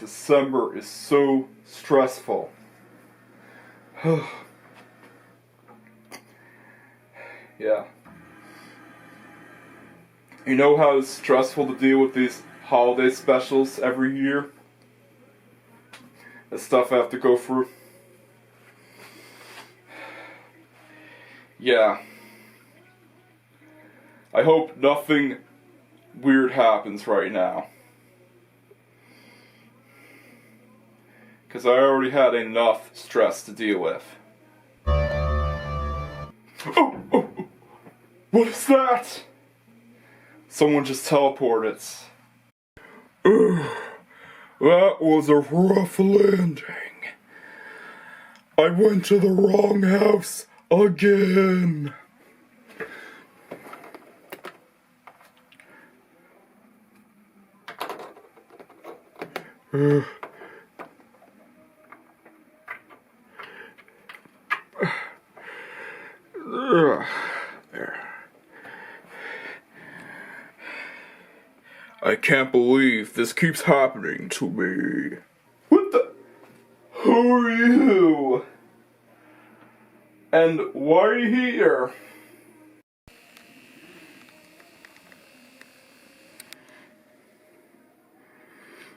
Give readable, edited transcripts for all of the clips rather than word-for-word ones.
December is so stressful. Yeah. You know how it's stressful to deal with these holiday specials every year? The stuff I have to go through. Yeah. I hope nothing weird happens right now. Because I already had enough stress to deal with. Oh, what is that? Someone just teleported. That was a rough landing. I went to the wrong house again. There. I can't believe this keeps happening to me. What the? Who are you? And why are you here?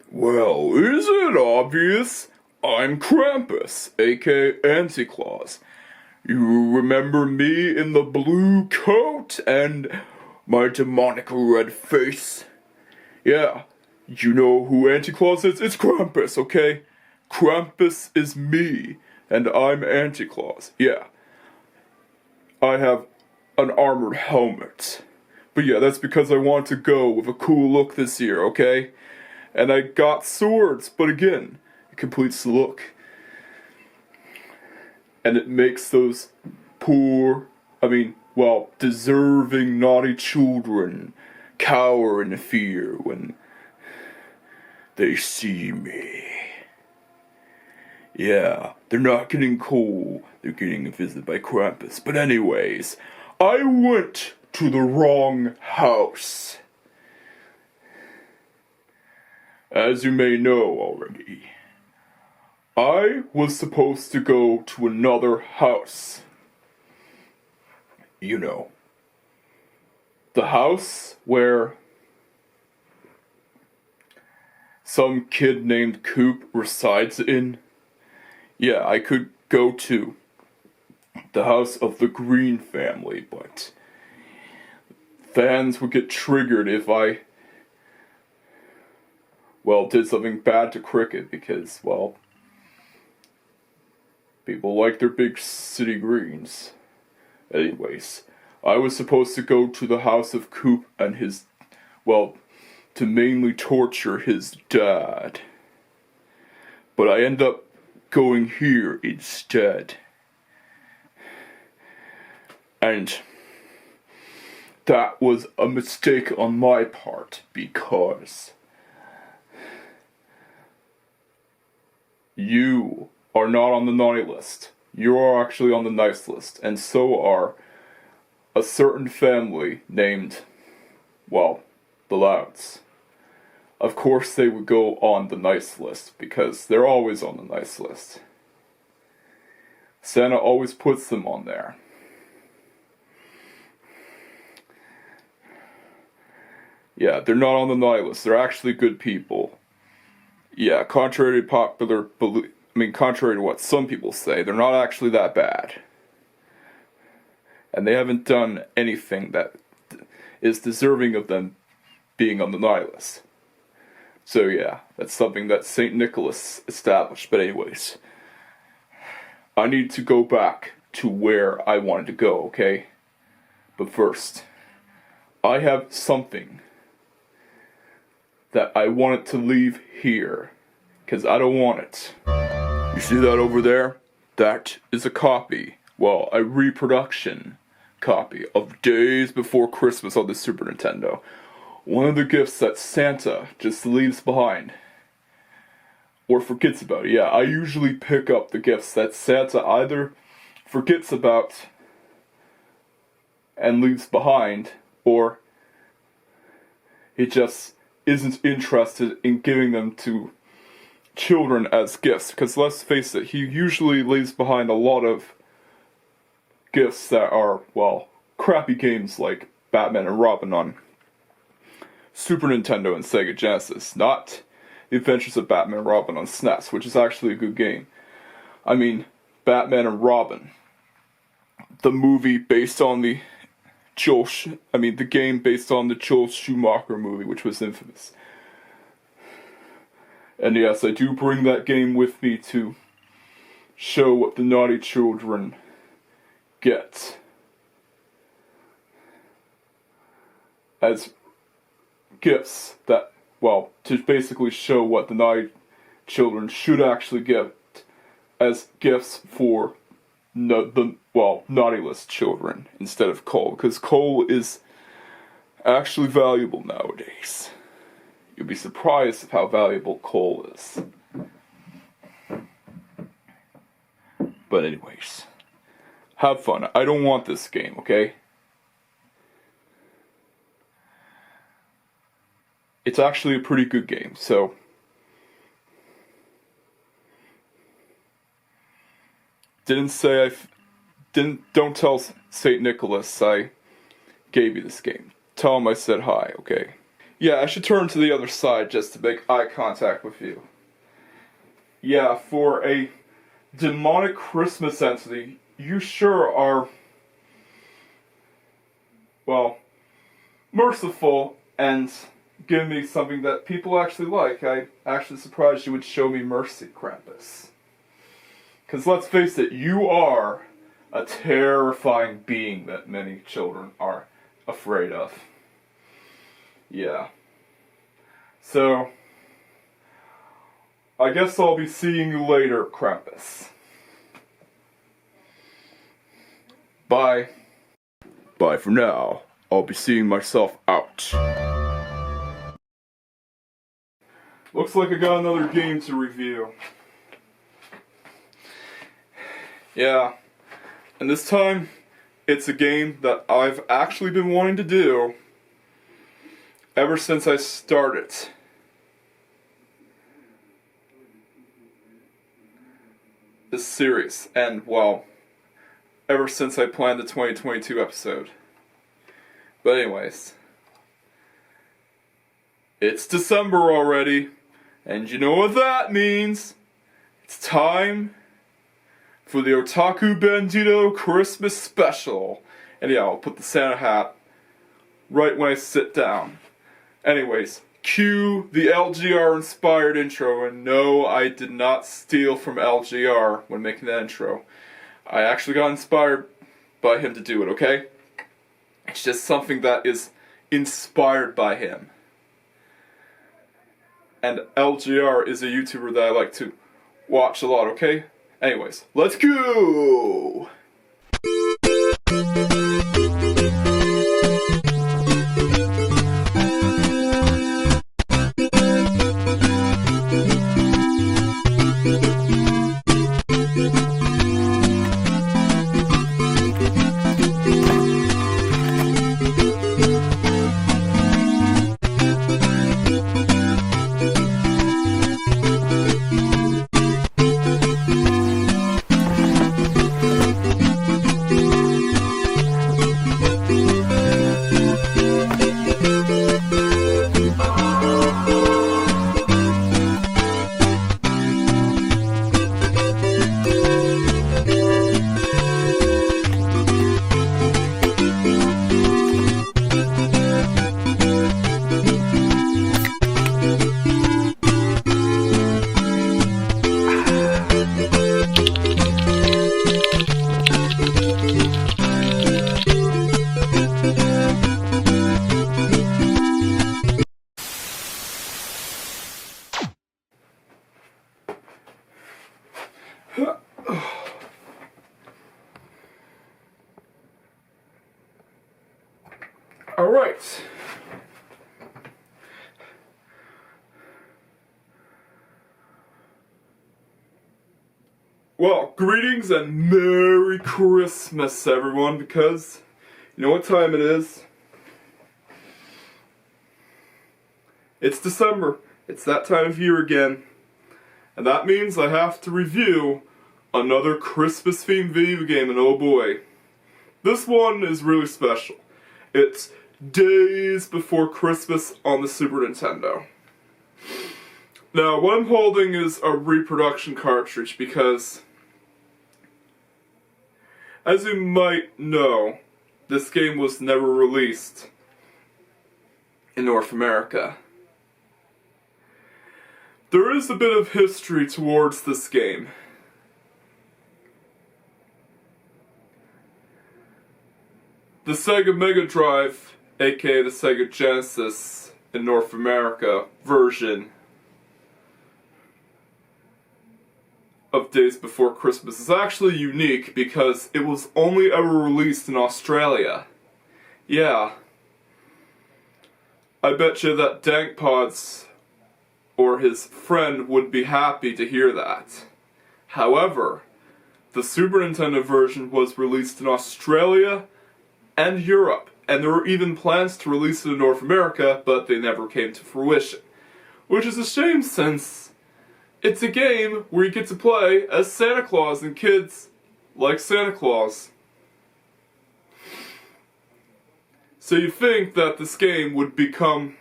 Well, is it obvious? I'm Krampus, aka Anti-Claus. You remember me in the blue coat and my demonic red face? Yeah, you know who Anti-Claus is? It's Krampus, okay? Krampus is me, and I'm Anti-Claus, yeah. I have an armored helmet. But yeah, that's because I want to go with a cool look this year, okay? And I got swords, but again, it completes the look. And it makes those deserving naughty children cower in fear when they see me. Yeah, they're not getting cool, they're getting visited by Krampus. But anyways, I went to the wrong house. As you may know already, I was supposed to go to another house. You know, the house where some kid named Coop resides in. Yeah, I could go to the house of the Green family, but fans would get triggered if I, did something bad to Cricket because, people like their big city greens. Anyways, I was supposed to go to the house of Coop and his, to mainly torture his dad. But I end up going here instead. And that was a mistake on my part because you are not on the naughty list. You are actually on the nice list, and so are a certain family named, the Louds. Of course they would go on the nice list, because they're always on the nice list. Santa always puts them on there. Yeah, they're not on the naughty list. They're actually good people. Yeah, contrary to what some people say, they're not actually that bad. And they haven't done anything that is deserving of them being on the naughty list. So yeah, that's something that St. Nicholas established. But anyways, I need to go back to where I wanted to go, okay? But first, I have something that I wanted to leave here, because I don't want it. You see that over there? That is a copy, a reproduction copy of Daze Before Christmas on the Super Nintendo. One of the gifts that Santa just leaves behind. Or forgets about. Yeah, I usually pick up the gifts that Santa either forgets about and leaves behind, or he just isn't interested in giving them to children as gifts, because let's face it, he usually leaves behind a lot of gifts that are, well, crappy games like Batman and Robin on Super Nintendo and Sega Genesis, not The Adventures of Batman and Robin on SNES, which is actually a good game. I mean, Batman and Robin, the movie based on the the game based on the Joel Schumacher movie, which was infamous. And yes, I do bring that game with me to show what the naughty children get as gifts that, well, to basically show what the naughty children should actually get as gifts for the naughty list children instead of coal, because coal is actually valuable nowadays. You'll be surprised at how valuable coal is. But anyways, have fun. I don't want this game, okay? It's actually a pretty good game, so don't tell St. Nicholas I gave you this game. Tell him I said hi, okay? Yeah, I should turn to the other side just to make eye contact with you. Yeah, for a demonic Christmas entity, you sure are, well, merciful and give me something that people actually like. I actually surprised you would show me mercy, Krampus. Because let's face it, you are a terrifying being that many children are afraid of. Yeah. So, I guess I'll be seeing you later, Krampus. Bye. Bye for now. I'll be seeing myself out. Looks like I got another game to review. Yeah, and this time, it's a game that I've actually been wanting to do ever since I started. This series, and well, ever since I planned the 2022 episode. But anyways, it's December already, and you know what that means. It's time for the Otaku Bandito Christmas special. And yeah, I'll put the Santa hat right when I sit down. Anyways, cue the LGR inspired intro, and no, I did not steal from LGR when making that intro. I actually got inspired by him to do it, okay? It's just something that is inspired by him. And LGR is a YouTuber that I like to watch a lot, okay? Anyways, let's go! Alright. Well, greetings and Merry Christmas, everyone, because you know what time it is? It's December. It's that time of year again. And that means I have to review another Christmas-themed video game, and oh boy. This one is really special. It's Daze Before Christmas on the Super Nintendo. Now, what I'm holding is a reproduction cartridge because, as you might know, this game was never released in North America. There is a bit of history towards this game. The Sega Megadrive, aka the Sega Genesis in North America version of Daze Before Christmas is actually unique because it was only ever released in Australia. Yeah. I bet you that Dankpods or his friend would be happy to hear that. However, the Super Nintendo version was released in Australia and Europe, and there were even plans to release it in North America, but they never came to fruition. Which is a shame since it's a game where you get to play as Santa Claus and kids like Santa Claus. So you think that this game would become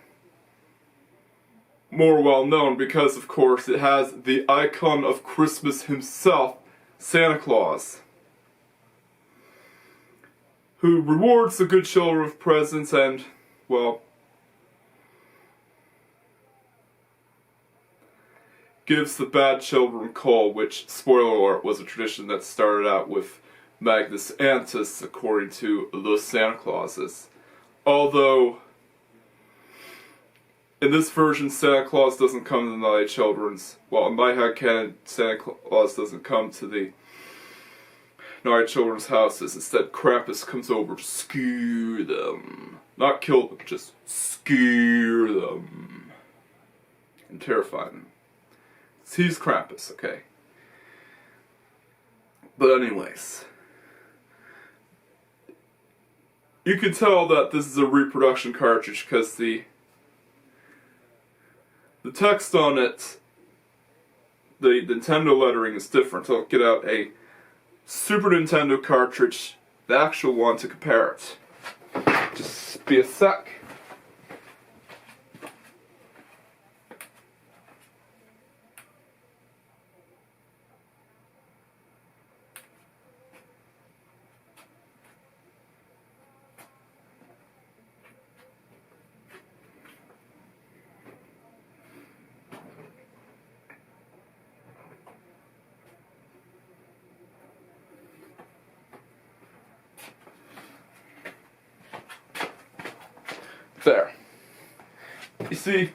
more well known because, of course, it has the icon of Christmas himself, Santa Claus, who rewards the good children with presents and, well, gives the bad children coal, which, spoiler alert, was a tradition that started out with Magnus Antis, according to the Santa Clauses. Although, in this version, Santa Claus doesn't come to the naughty children's. Well, in my headcanon, Santa Claus doesn't come to the naughty children's houses. Instead, Krampus comes over to scare them. Not kill them, just scare them. And terrify them. He's Krampus, okay? But anyways, you can tell that this is a reproduction cartridge because the text on it, the Nintendo lettering is different. I'll get out a Super Nintendo cartridge, the actual one, to compare it. Just be a sec. There. You see,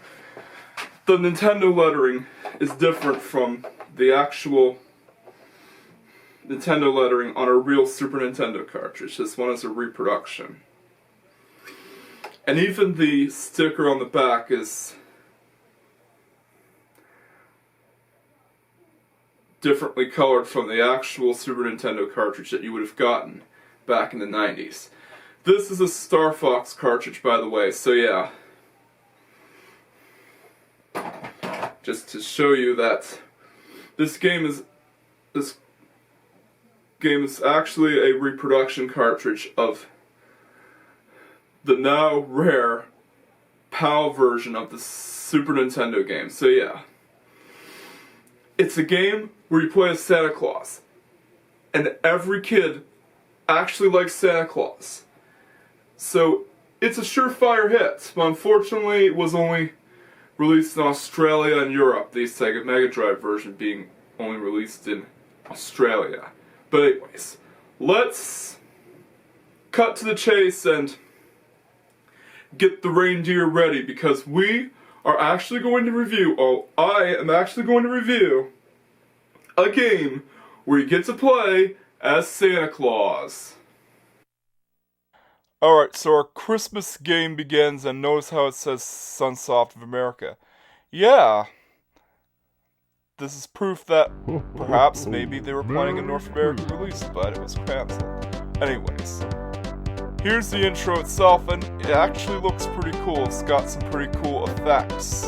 the Nintendo lettering is different from the actual Nintendo lettering on a real Super Nintendo cartridge. This one is a reproduction. And even the sticker on the back is differently colored from the actual Super Nintendo cartridge that you would have gotten back in the 90s. This is a Star Fox cartridge, by the way, so yeah. Just to show you that this game is actually a reproduction cartridge of the now rare PAL version of the Super Nintendo game. So yeah. It's a game where you play as Santa Claus. And every kid actually likes Santa Claus. So, it's a surefire hit, but unfortunately it was only released in Australia and Europe, the Sega Megadrive version being only released in Australia. But anyways, let's cut to the chase and get the reindeer ready, because we are actually going to review, I am actually going to review a game where you get to play as Santa Claus. Alright, so our Christmas game begins, and notice how it says Sunsoft of America. Yeah, this is proof that perhaps maybe they were planning a North American release, but it was cancelled. Anyways, here's the intro itself, and it actually looks pretty cool. It's got some pretty cool effects.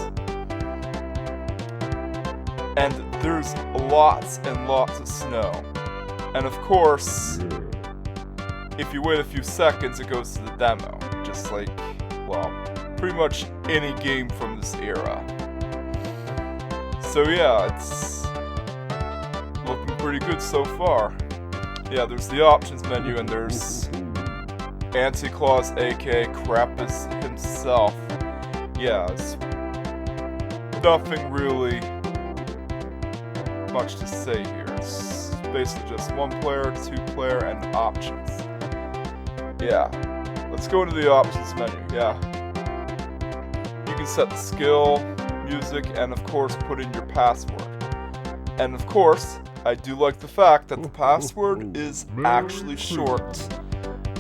And there's lots and lots of snow. And of course, if you wait a few seconds, it goes to the demo. Just like, well, pretty much any game from this era. So yeah, it's looking pretty good so far. Yeah, there's the options menu, and there's Anti-Claus, aka Krampus himself. Yeah, it's nothing really much to say here. It's basically just 1-player, 2-player, and options. Yeah, let's go into the options menu. Yeah, you can set the skill, music, and of course put in your password. And of course, I do like the fact that the password is actually short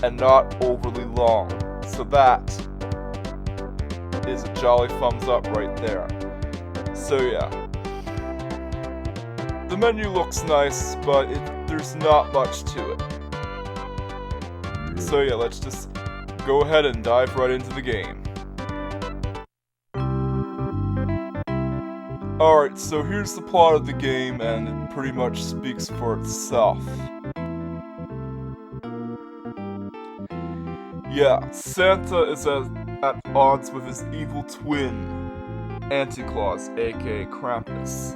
and not overly long. So that is a jolly thumbs up right there. So yeah, the menu looks nice, but there's not much to it. So yeah, let's just go ahead and dive right into the game. Alright, so here's the plot of the game, and it pretty much speaks for itself. Yeah, Santa is at odds with his evil twin, Anti-Claus, aka Krampus.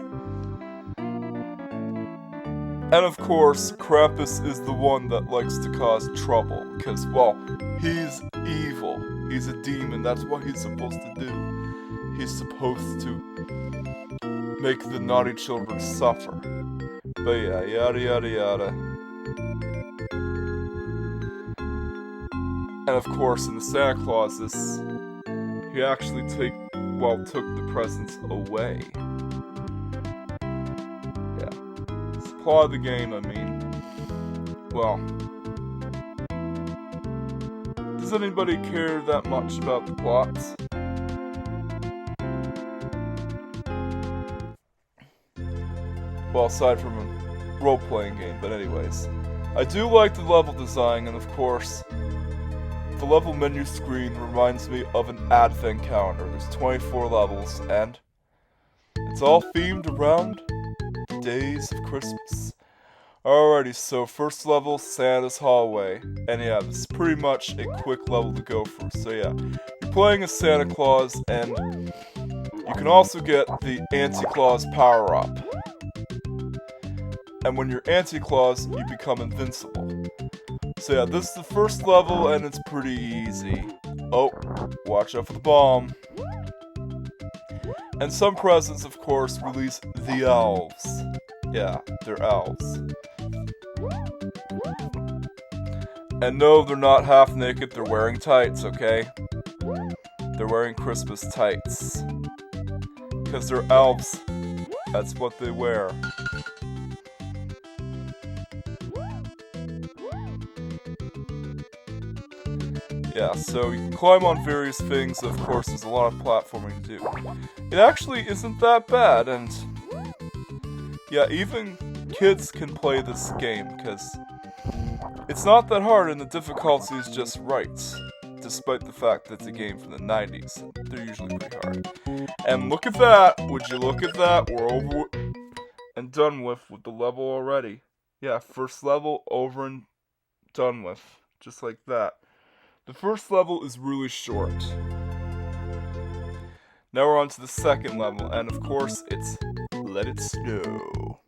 And of course, Krampus is the one that likes to cause trouble, because, well, he's evil. He's a demon, that's what he's supposed to do. He's supposed to make the naughty children suffer. But yeah, yada yada yada. And of course, in the Santa Clauses, he actually took the presents away. Yeah. It's the plot of the game, I mean. Well, does anybody care that much about the plots? Well, aside from a role-playing game, but anyways. I do like the level design, and of course, the level menu screen reminds me of an advent calendar. There's 24 levels, and it's all themed around the days of Christmas. Alrighty, so first level, Santa's Hallway. And yeah, this is pretty much a quick level to go through. So yeah, you're playing as Santa Claus, and you can also get the Anti-Claus power-up. And when you're Anti-Claus, you become invincible. So yeah, this is the first level, and it's pretty easy. Oh, watch out for the bomb. And some presents, of course, release the elves. Yeah, they're elves. And no, they're not half naked, they're wearing tights, okay? They're wearing Christmas tights. Because they're elves. That's what they wear. Yeah, so you can climb on various things, of course there's a lot of platforming to do. It actually isn't that bad, and yeah, even kids can play this game, because it's not that hard and the difficulty is just right, despite the fact that it's a game from the 90s. They're usually pretty hard. And look at that! Would you look at that? We're over and done with the level already. Yeah, first level over and done with. Just like that. The first level is really short. Now we're on to the second level, and of course it's Let It Snow.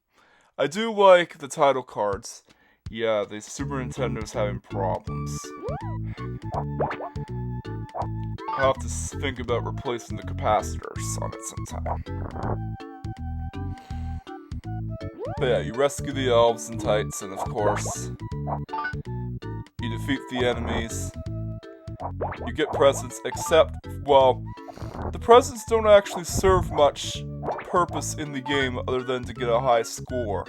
I do like the title cards. Yeah, the Super Nintendo's having problems. I'll have to think about replacing the capacitors on it sometime. But yeah, you rescue the elves in tights, and of course, you defeat the enemies. You get presents, except, well, the presents don't actually serve much purpose in the game other than to get a high score.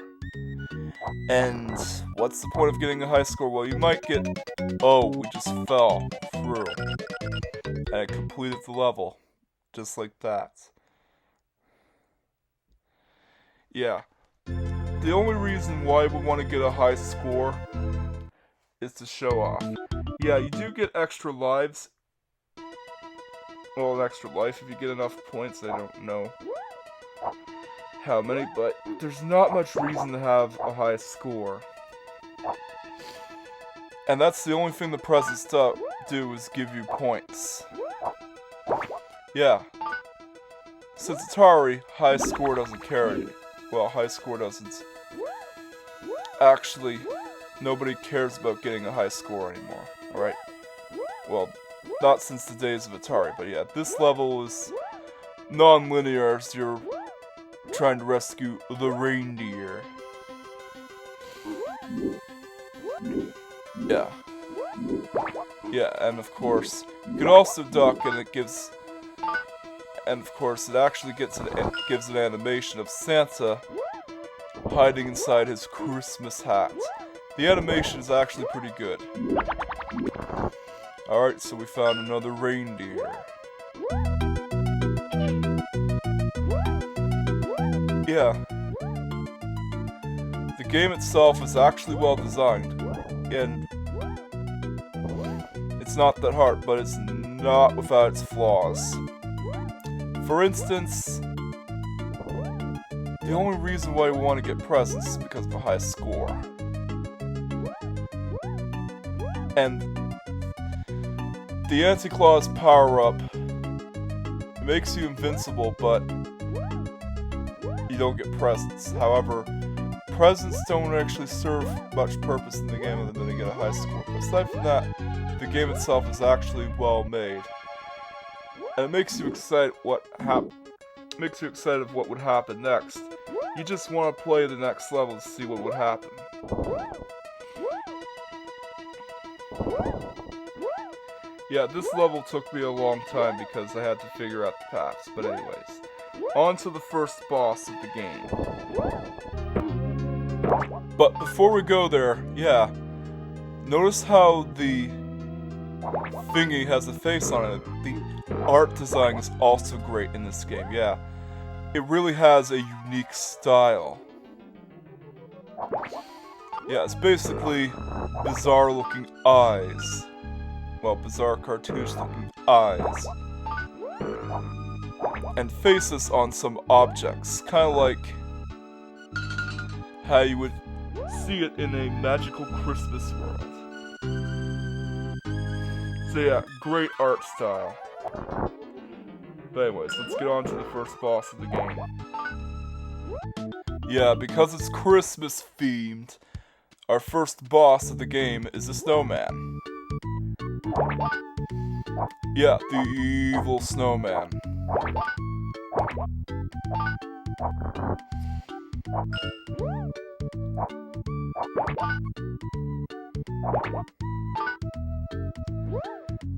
And what's the point of getting a high score? Well, you might get, oh, we just fell through. And it completed the level. Just like that. Yeah. The only reason why we want to get a high score is to show off. Yeah, you do get extra lives. Well, an extra life if you get enough points, I don't know how many, but there's not much reason to have a high score. And that's the only thing the presents do is give you points. Yeah. Since Atari, high score doesn't carry. Well, high score doesn't. Actually, nobody cares about getting a high score anymore, alright? Well, not since the days of Atari, but yeah, this level is non-linear as you're trying to rescue the reindeer. Yeah. Yeah, and of course, you can also duck, and it gives... And of course, it actually gives an animation of Santa hiding inside his Christmas hat. The animation is actually pretty good. Alright, so we found another reindeer. Yeah. The game itself is actually well designed, and it's not that hard, but it's not without its flaws. For instance, the only reason why we want to get presents is because of a high score. And the anti-claws power-up makes you invincible, but you don't get presents. However, presents don't actually serve much purpose in the game other than to get a high score. But aside from that, the game itself is actually well made. And it makes you excited of what would happen next. You just want to play the next level to see what would happen. Yeah, this level took me a long time because I had to figure out the paths. But anyways, on to the first boss of the game. But before we go there, yeah, notice how the thingy has a face on it. The art design is also great in this game, yeah. It really has a unique style. Yeah, it's basically bizarre looking eyes. Well, bizarre cartoonish looking eyes. And faces on some objects. Kinda like how you would see it in a magical Christmas world. So yeah, great art style. But anyways, let's get on to the first boss of the game. Yeah, because it's Christmas themed, our first boss of the game is a snowman. Yeah, the evil snowman.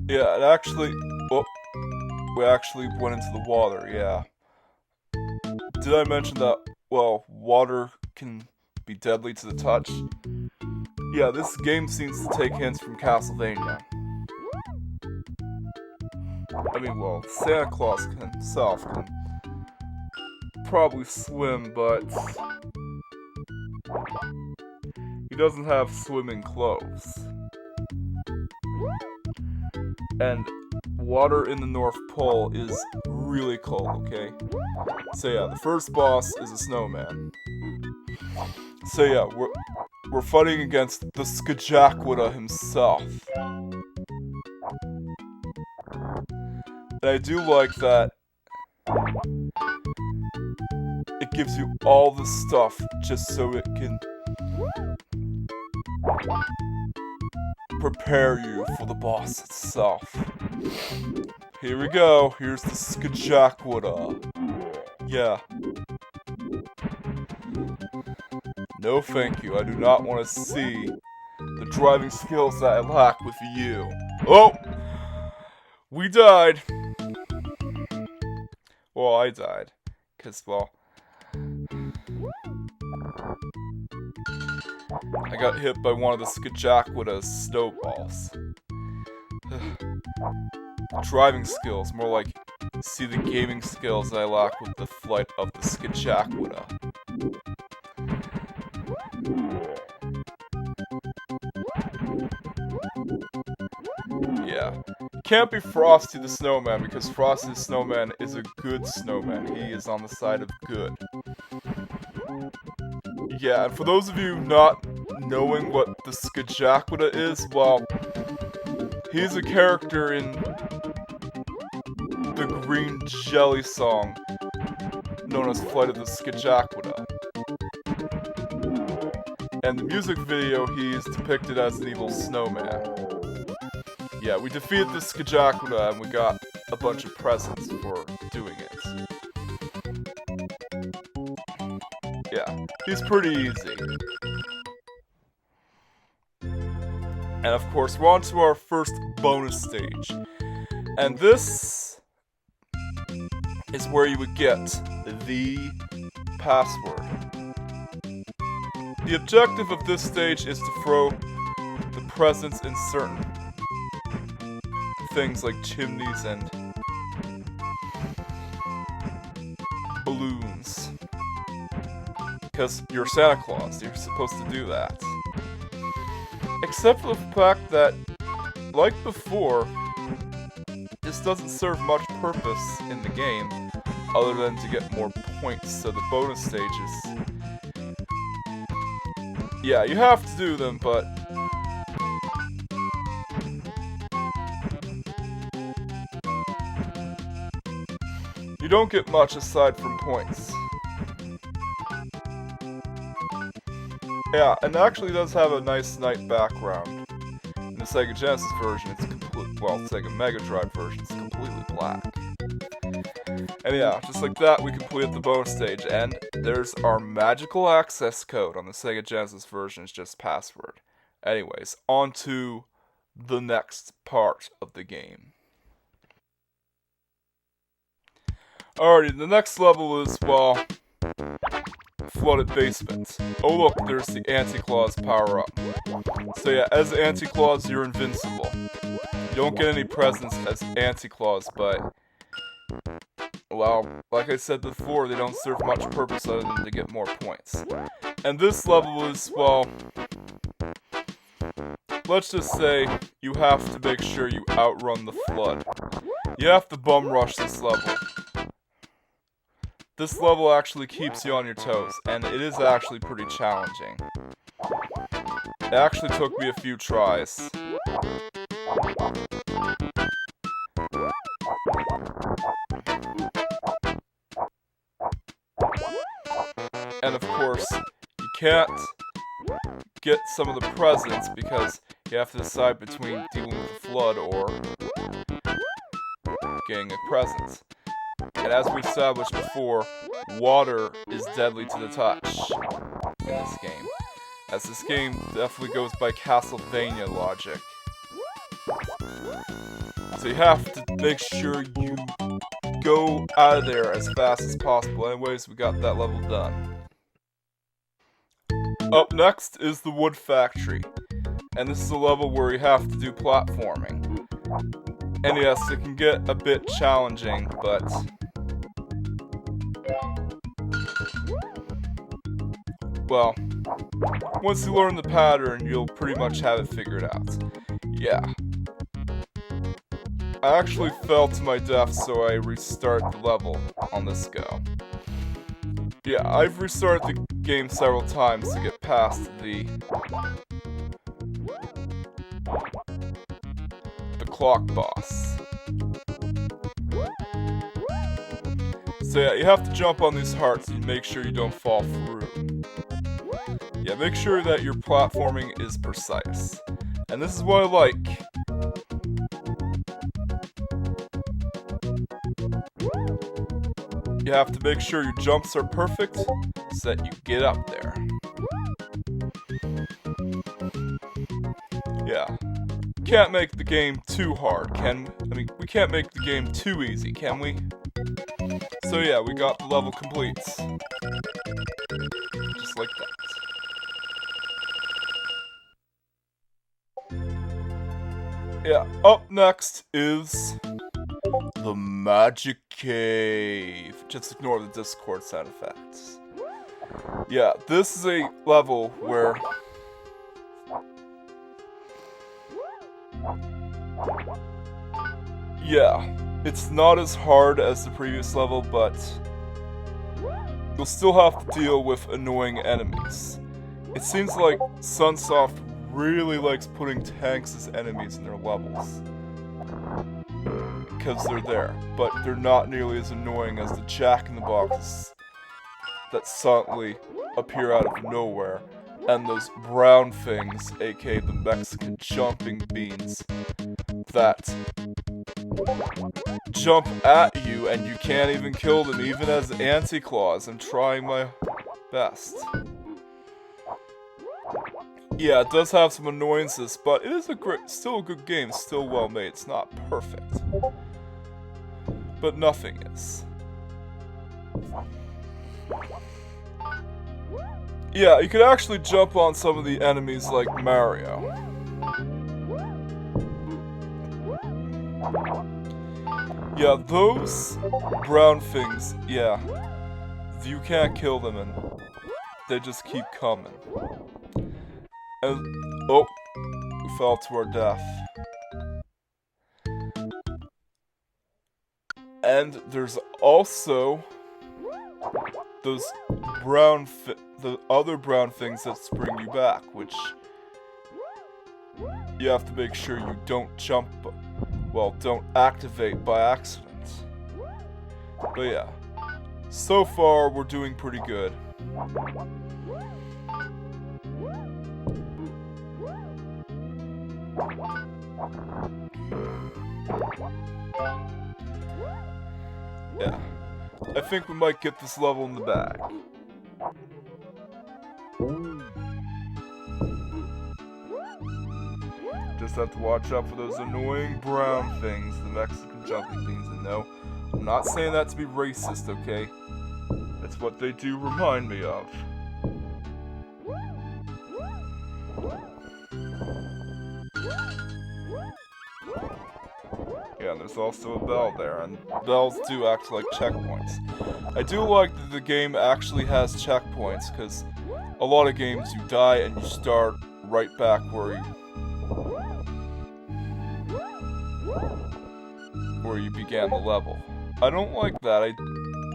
Yeah, it actually... Oh, we actually went into the water, yeah. Did I mention that, well, water can be deadly to the touch? Yeah, this game seems to take hints from Castlevania. I mean, well, Santa Claus himself can probably swim, but he doesn't have swimming clothes. And water in the North Pole is really cold, okay? So yeah, the first boss is a snowman. So yeah, we're fighting against the Skajakwada himself. And I do like that it gives you all the stuff just so it can prepare you for the boss itself. Here we go. Here's the Skajakwada. Yeah. No thank you. I do not want to see the driving skills that I lack with you. Oh! We died. Well, I died. Because, well... I got hit by one of the Skajakwada's snowballs. Driving skills, more like see the gaming skills that I lack with the flight of the Skajakwada. Yeah. Can't be Frosty the Snowman because Frosty the Snowman is a good snowman. He is on the side of good. Yeah, and for those of you not knowing what the Skajakwada is, well, he's a character in the Green Jelly song known as Flight of the Skajakwada. And the music video, he's depicted as an evil snowman. Yeah, we defeated the Skajakwada and we got a bunch of presents for doing it. Yeah, he's pretty easy. And of course, we're on to our first bonus stage. And this is where you would get the password. The objective of this stage is to throw the presents in certain things like chimneys and balloons. Because you're Santa Claus, you're supposed to do that. Except for the fact that, like before, this doesn't serve much purpose in the game other than to get more points. So the bonus stages, yeah, you have to do them, but you don't get much aside from points. Yeah, and it actually does have a nice night background. In the Sega Genesis version, it's Sega Megadrive version, it's completely black. And yeah, just like that, we completed the bonus stage, and there's our magical access code. On the Sega Genesis version, it's just password. Anyways, on to the next part of the game. Alrighty, the next level is, well, flooded basement. Oh look, there's the Anti-Claus power-up. So yeah, as Anti-Claus, you're invincible. You don't get any presents as Anti-Claus, but, well, like I said before, they don't serve much purpose other than to get more points. And this level is, well, let's just say you have to make sure you outrun the flood. You have to bum rush this level. This level actually keeps you on your toes, and it is actually pretty challenging. It actually took me a few tries. And of course, you can't get some of the presents because you have to decide between dealing with the flood or getting a present. And as we established before, water is deadly to the touch in this game. As this game definitely goes by Castlevania logic. So you have to make sure you go out of there as fast as possible. Anyways, we got that level done. Up next is the Wood Factory. And this is a level where you have to do platforming. And yes, it can get a bit challenging, but well, once you learn the pattern, you'll pretty much have it figured out. Yeah. I actually fell to my death, so I restarted the level on this go. Yeah, I've restarted the game several times to get past the clock boss. So yeah, you have to jump on these hearts and make sure you don't fall through. Yeah, make sure that your platforming is precise. And this is what I like. You have to make sure your jumps are perfect so that you get up there. Yeah. Can't make the game too hard, we can't make the game too easy, can we? So yeah, we got the level complete. Just like that. Yeah, up next is the Magic Cave. Just ignore the Discord sound effects. Yeah, this is a level where yeah, it's not as hard as the previous level, but you'll still have to deal with annoying enemies. It seems like Sunsoft really likes putting tanks as enemies in their levels. Because they're there, but they're not nearly as annoying as the jack-in-the-boxes that suddenly appear out of nowhere, and those brown things, aka the Mexican jumping beans, that jump at you and you can't even kill them, even as Anti-Claus. I'm trying my best. Yeah, it does have some annoyances, but it is still a good game, still well made. It's not perfect, but nothing is. Yeah, you could actually jump on some of the enemies like Mario. Yeah, those brown things, yeah, you can't kill them and they just keep coming. And, oh, we fell to our death. And there's also those the other brown things that spring you back, which you have to make sure you don't jump, well, don't activate by accident. But yeah, so far we're doing pretty good. Yeah, I think we might get this level in the bag. Just have to watch out for those annoying brown things, the Mexican jumping things. And no, I'm not saying that to be racist, okay? That's what they do remind me of. Yeah, and there's also a bell there, and bells do act like checkpoints. I do like that the game actually has checkpoints, because a lot of games you die and you start right back where you began the level. I don't like that. I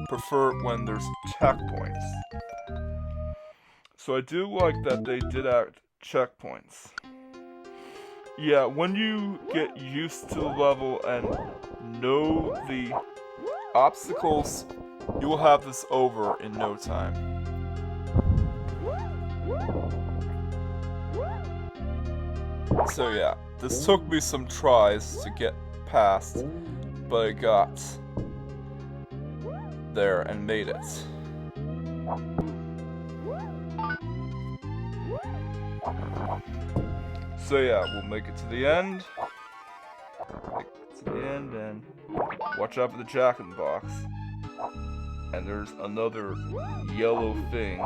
prefer it when there's checkpoints. So I do like that they did add checkpoints. Yeah, when you get used to the level and know the obstacles, you will have this over in no time. So yeah, this took me some tries to get past, but I got there and made it. So yeah, we'll make it to the end. And watch out for the jack-in-the-box. And there's another yellow thing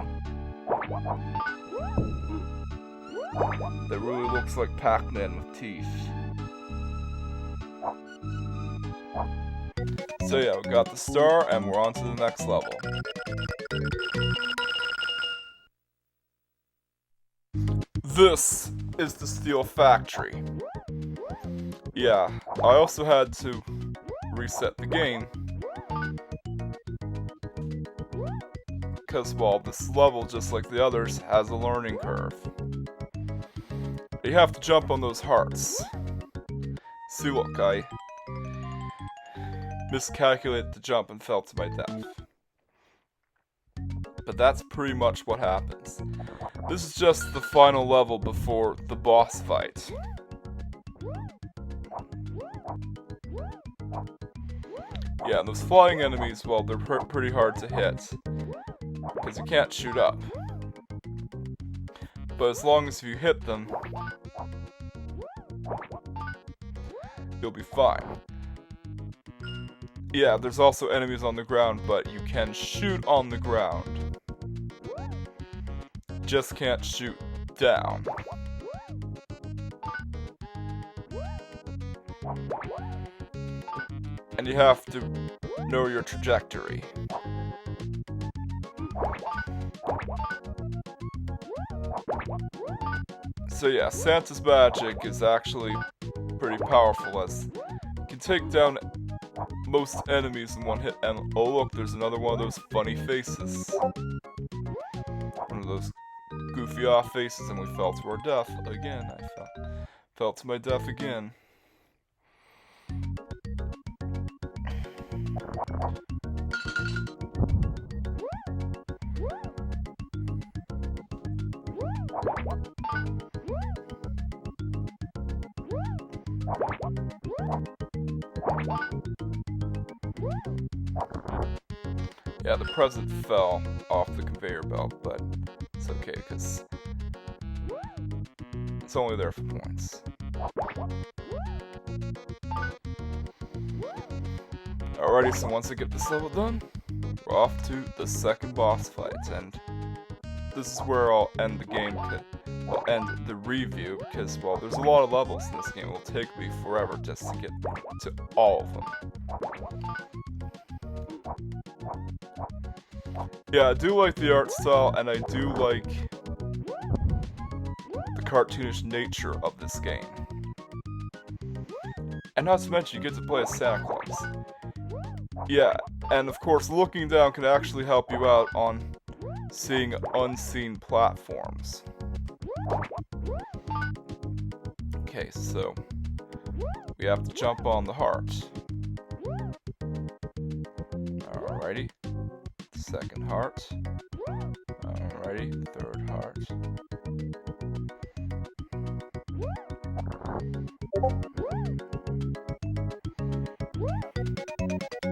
that really looks like Pac-Man with teeth. So yeah, we got the star, and we're on to the next level. This is the Steel Factory. Yeah, I also had to reset the game, because, well, this level, just like the others, has a learning curve. You have to jump on those hearts. See, look, I miscalculated the jump and fell to my death. But that's pretty much what happens. This is just the final level before the boss fight. Yeah, and those flying enemies, well, they're pretty hard to hit, because you can't shoot up. But as long as you hit them, you'll be fine. Yeah, there's also enemies on the ground, but you can shoot on the ground. Just can't shoot down. And you have to know your trajectory. So yeah, Santa's magic is actually pretty powerful, as you can take down most enemies in one hit. And oh look, there's another one of those funny faces. One of those goofy off faces, and we fell to our death again. I fell to my death again. Yeah, the present fell off the conveyor belt, but it's okay, because it's only there for points. Alrighty, so once I get this level done, we're off to the second boss fight, and this is where I'll end the game, I'll end the review, because, well, there's a lot of levels in this game. It will take me forever just to get to all of them. Yeah, I do like the art style, and I do like the cartoonish nature of this game. And not to mention, you get to play as Santa Claus. Yeah, and of course, looking down can actually help you out on seeing unseen platforms. Okay, so we have to jump on the heart. Alrighty. Second heart. Alrighty, third heart.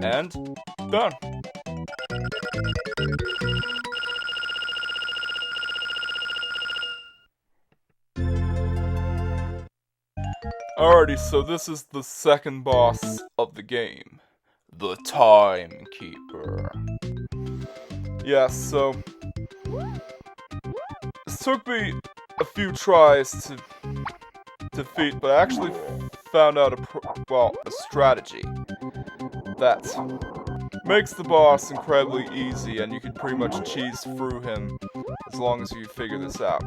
And done. Alrighty, so this is the second boss of the game. The Timekeeper. Yeah, so this took me a few tries to defeat, but I actually found out a strategy that makes the boss incredibly easy, and you can pretty much cheese through him as long as you figure this out.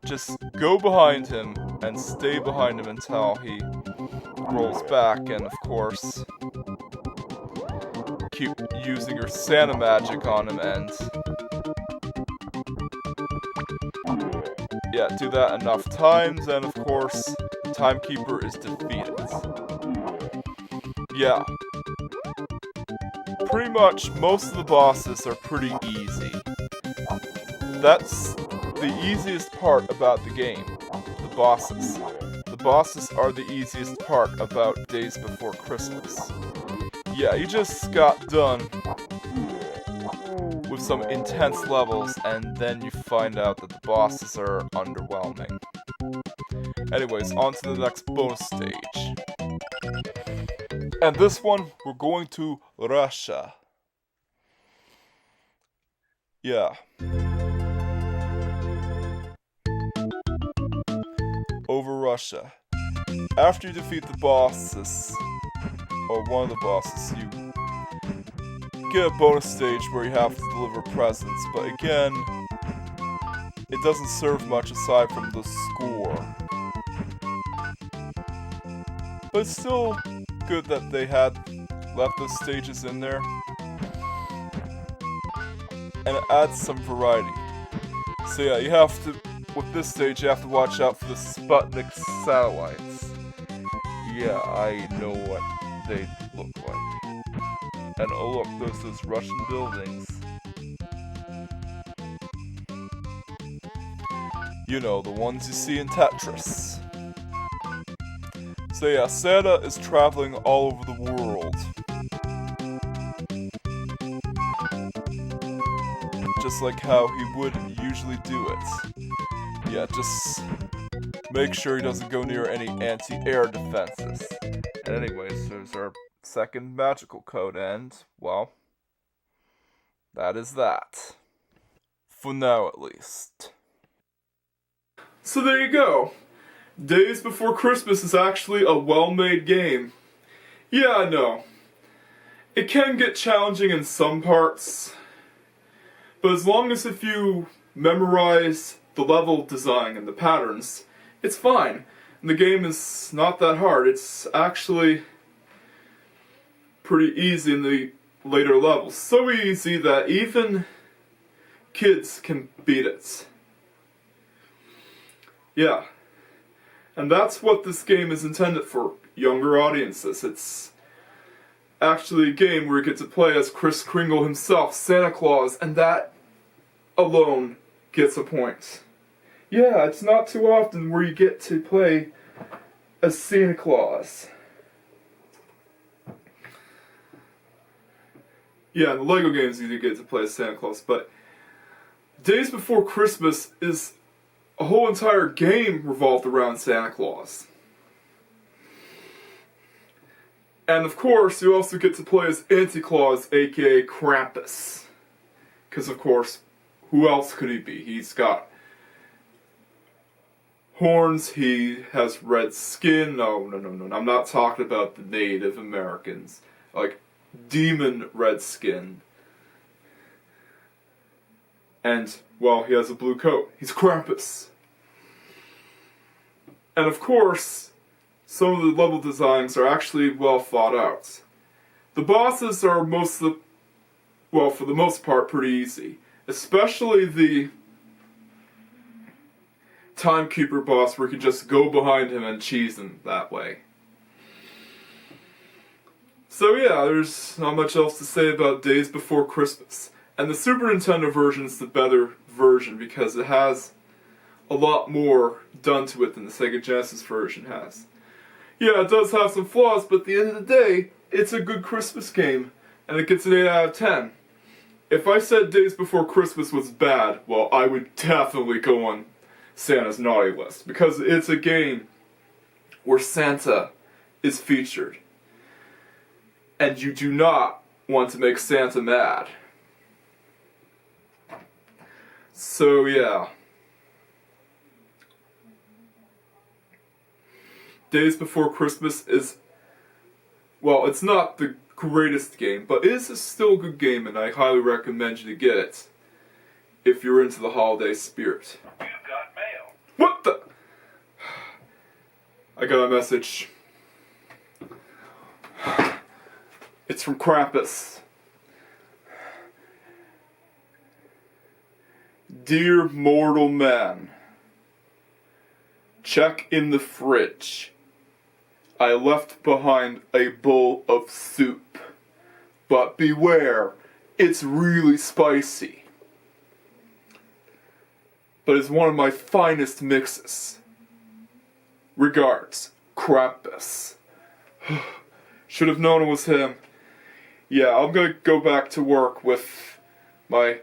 Just go behind him and stay behind him until he rolls back, and of course keep using your Santa magic on him, and yeah, do that enough times, and of course the Timekeeper is defeated. Yeah, pretty much most of the bosses are pretty easy. That's the easiest part about the game, the bosses. The bosses are the easiest part about Daze Before Christmas. Yeah, you just got done with some intense levels, and then you find out that the bosses are underwhelming. Anyways, on to the next bonus stage. And this one, we're going to Russia. Yeah. Over Russia. After you defeat the bosses, or one of the bosses, you get a bonus stage where you have to deliver presents, but again, it doesn't serve much aside from the score. But it's still good that they had left those stages in there, and it adds some variety. So yeah, you have to, with this stage, you have to watch out for the Sputnik satellites. Yeah, I know what they look like. And oh look, there's those Russian buildings. You know, the ones you see in Tetris. So yeah, Santa is traveling all over the world. Just like how he would usually do it. Yeah, just make sure he doesn't go near any anti-air defenses. And anyways, there's our second magical code, and, well, that is that. For now, at least. So there you go. Daze Before Christmas is actually a well-made game. Yeah, I know. It can get challenging in some parts, but as long as if you memorize the level design and the patterns, it's fine. And the game is not that hard. It's actually pretty easy in the later levels. So easy that even kids can beat it. Yeah. And that's what this game is intended for, younger audiences. It's actually a game where you get to play as Kris Kringle himself, Santa Claus, and that alone gets a point. Yeah, it's not too often where you get to play as Santa Claus. Yeah, in the LEGO games you do get to play as Santa Claus, but Daze Before Christmas is a whole entire game revolved around Santa Claus. And of course, you also get to play as Anti-Claus, aka Krampus. Because of course, who else could he be? He's got horns, he has red skin. No, I'm not talking about the Native Americans. Like, demon red skin. And, well, he has a blue coat. He's Krampus. And of course, some of the level designs are actually well thought out. The bosses are for the most part, pretty easy. Especially the Timekeeper boss where you can just go behind him and cheese him that way. So yeah, there's not much else to say about Daze Before Christmas. And the Super Nintendo version is the better version because it has a lot more done to it than the Sega Genesis version has. Yeah, it does have some flaws, but at the end of the day, it's a good Christmas game, and it gets an 8 out of 10. If I said Daze Before Christmas was bad, well, I would definitely go on Santa's naughty list, because it's a game where Santa is featured. And you do not want to make Santa mad. So yeah. Daze Before Christmas is, well, it's not the greatest game, but it is still a good game, and I highly recommend you to get it if you're into the holiday spirit. You've got mail. What the? I got a message. It's from Krampus. Dear mortal man, check in the fridge. I left behind a bowl of soup. But beware, it's really spicy. But it's one of my finest mixes. Regards, Krampus. Should have known it was him. Yeah, I'm gonna go back to work with my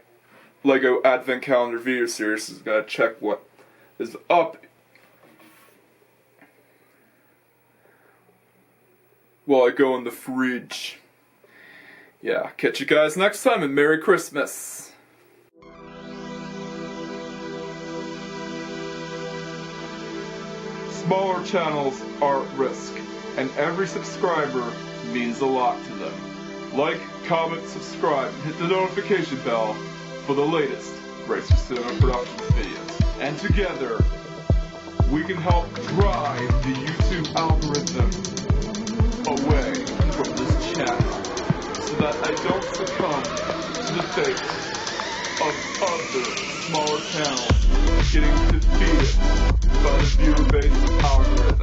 LEGO Advent Calendar video series. I'm gonna check what is up while I go in the fridge. Yeah, catch you guys next time, and Merry Christmas! Smaller channels are at risk, and every subscriber means a lot to them. Like, comment, subscribe, and hit the notification bell for the latest Racer Cinema Productions videos. And together, we can help drive the YouTube algorithm away from this channel, so that I don't succumb to the fate of other smaller channels getting defeated by the viewer-based algorithm.